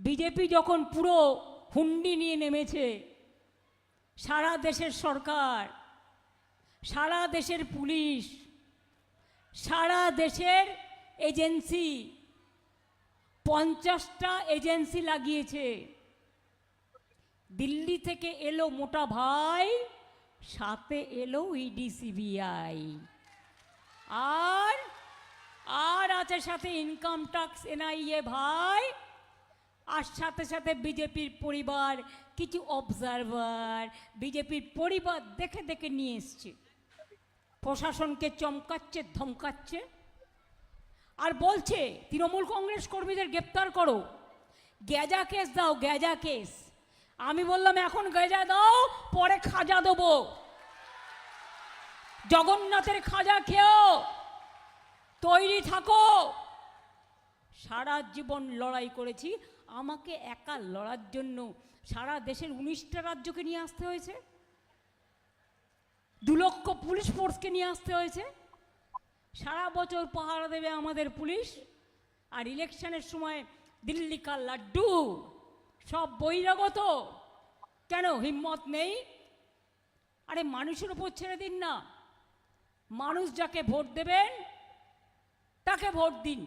BJP যখন পুরো হুন্ডি নিয়ে নেমেছে, সারা দেশের সরকার, সারা দেশের পুলিশ, সারা দেশের এজেন্সি, 50টা এজেন্সি লাগিয়েছে। দিল্লি থেকে এলো মোটা ভাই, সাথে এলো ইডি সিবিআই, আর আর আছে সাথে ইনকাম ট্যাক্স এনআইএ ভাই, আর সাথে সাথে বিজেপির পরিবার, কিছু অবজারভার বিজেপির পরিবার দেখে দেখে নিয়ে এসছে, প্রশাসনকে চমকাচ্ছে, ধমকাচ্ছে, আর বলছে তৃণমূল কংগ্রেস কর্মীদের গ্রেপ্তার করো, গ্যাজা কেস দাও, গ্যাজা কেস। আমি বললাম এখন গ্যাজা দাও, পরে খাজা দেবো, জগন্নাথের খাজা খেয়েও তৈরি থাকো। সারা জীবন লড়াই করেছি, আমাকে একা লড়ার জন্য সারা দেশের 19টা রাজ্যকে নিয়ে আসতে হয়েছে, 2 লক্ষ পুলিশ ফোর্সকে নিয়ে আসতে হয়েছে। সারা বছর পাহারা দেবে আমাদের পুলিশ, আর ইলেকশনের সময় দিল্লি কা লাড্ডু সব বহিরাগত। কেন হিম্মত নেই? আরে মানুষের উপর ছেড়ে দিন না, মানুষ যাকে ভোট দেবেন তাকে ভোট দিন।